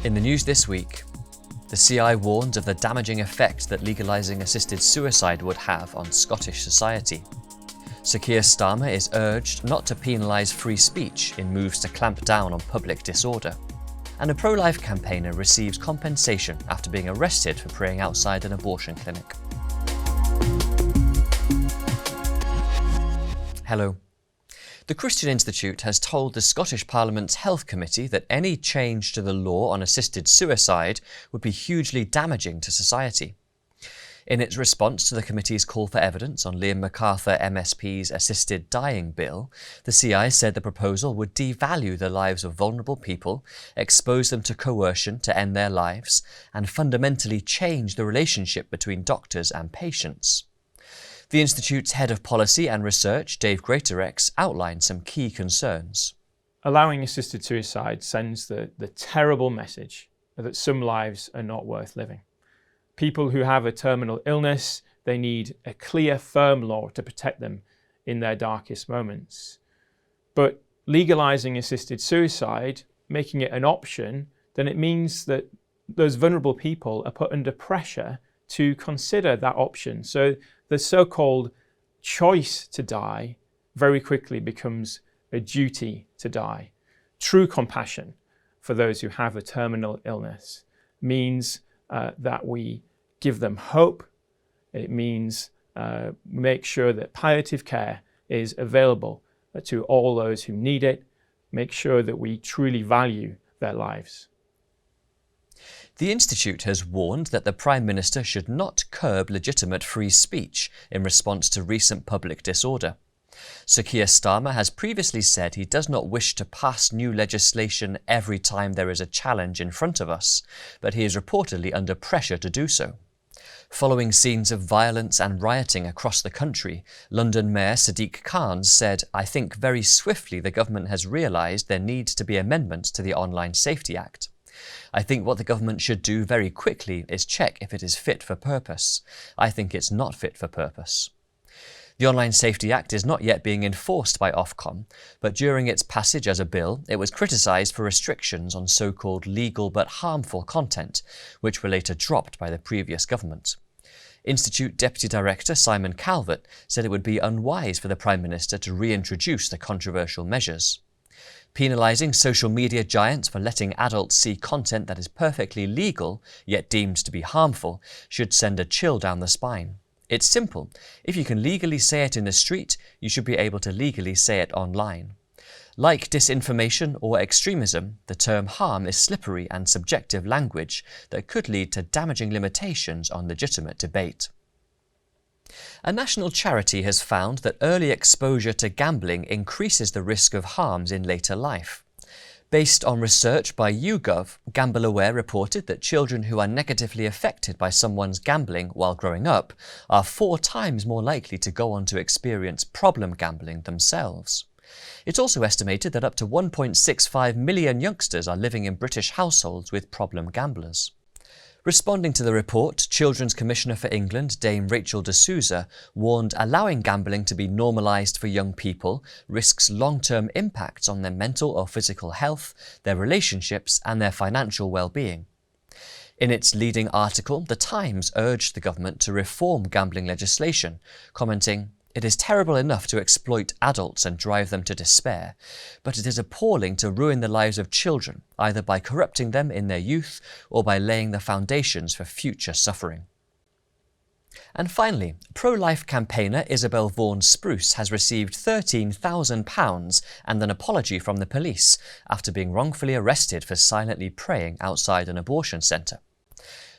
In the news this week, the CI warns of the damaging effect that legalising assisted suicide would have on Scottish society. Sir Keir Starmer is urged not to penalise free speech in moves to clamp down on public disorder. And a pro-life campaigner receives compensation after being arrested for praying outside an abortion clinic. Hello. The Christian Institute has told the Scottish Parliament's Health Committee that any change to the law on assisted suicide would be hugely damaging to society. In its response to the committee's call for evidence on Liam MacArthur MSP's assisted dying bill, the CI said the proposal would devalue the lives of vulnerable people, expose them to coercion to end their lives, and fundamentally change the relationship between doctors and patients. The Institute's head of policy and research, Dave Greatorex, outlined some key concerns. Allowing assisted suicide sends the terrible message that some lives are not worth living. People who have a terminal illness, they need a clear, firm law to protect them in their darkest moments. But legalising assisted suicide, making it an option, then it means that those vulnerable people are put under pressure to consider that option. So the so-called choice to die very quickly becomes a duty to die. True compassion for those who have a terminal illness means that we give them hope. It means make sure that palliative care is available to all those who need it. Make sure that we truly value their lives. The Institute has warned that the Prime Minister should not curb legitimate free speech in response to recent public disorder. Sir Keir Starmer has previously said he does not wish to pass new legislation every time there is a challenge in front of us, but he is reportedly under pressure to do so. Following scenes of violence and rioting across the country, London Mayor Sadiq Khan said, "I think very swiftly the government has realised there needs to be amendments to the Online Safety Act. I think what the government should do very quickly is check if it is fit for purpose. I think it's not fit for purpose." The Online Safety Act is not yet being enforced by Ofcom, but during its passage as a bill, it was criticised for restrictions on so-called legal but harmful content, which were later dropped by the previous government. Institute Deputy Director Simon Calvert said it would be unwise for the Prime Minister to reintroduce the controversial measures. Penalising social media giants for letting adults see content that is perfectly legal, yet deemed to be harmful, should send a chill down the spine. It's simple. If you can legally say it in the street, you should be able to legally say it online. Like disinformation or extremism, the term harm is slippery and subjective language that could lead to damaging limitations on legitimate debate. A national charity has found that early exposure to gambling increases the risk of harms in later life. Based on research by YouGov, GambleAware reported that children who are negatively affected by someone's gambling while growing up are 4 times more likely to go on to experience problem gambling themselves. It's also estimated that up to 1.65 million youngsters are living in British households with problem gamblers. Responding to the report, Children's Commissioner for England, Dame Rachel de Souza, warned allowing gambling to be normalised for young people risks long-term impacts on their mental or physical health, their relationships and their financial well-being. In its leading article, The Times urged the government to reform gambling legislation, commenting, "It is terrible enough to exploit adults and drive them to despair, but it is appalling to ruin the lives of children, either by corrupting them in their youth or by laying the foundations for future suffering." And finally, pro-life campaigner Isabel Vaughan-Spruce has received £13,000 and an apology from the police after being wrongfully arrested for silently praying outside an abortion centre.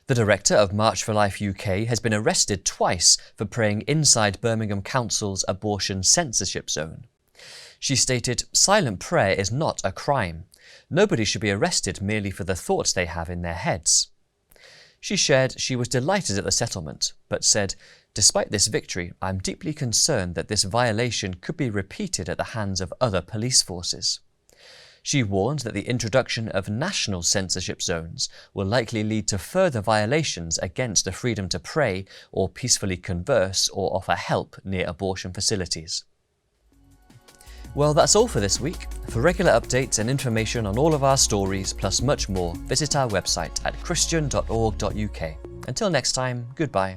The director of March for Life UK has been arrested twice for praying inside Birmingham Council's abortion censorship zone. She stated, "Silent prayer is not a crime. Nobody should be arrested merely for the thoughts they have in their heads." She shared she was delighted at the settlement, but said, "Despite this victory, I'm deeply concerned that this violation could be repeated at the hands of other police forces." She warned that the introduction of national censorship zones will likely lead to further violations against the freedom to pray or peacefully converse or offer help near abortion facilities. Well, that's all for this week. For regular updates and information on all of our stories, plus much more, visit our website at christian.org.uk. Until next time, goodbye.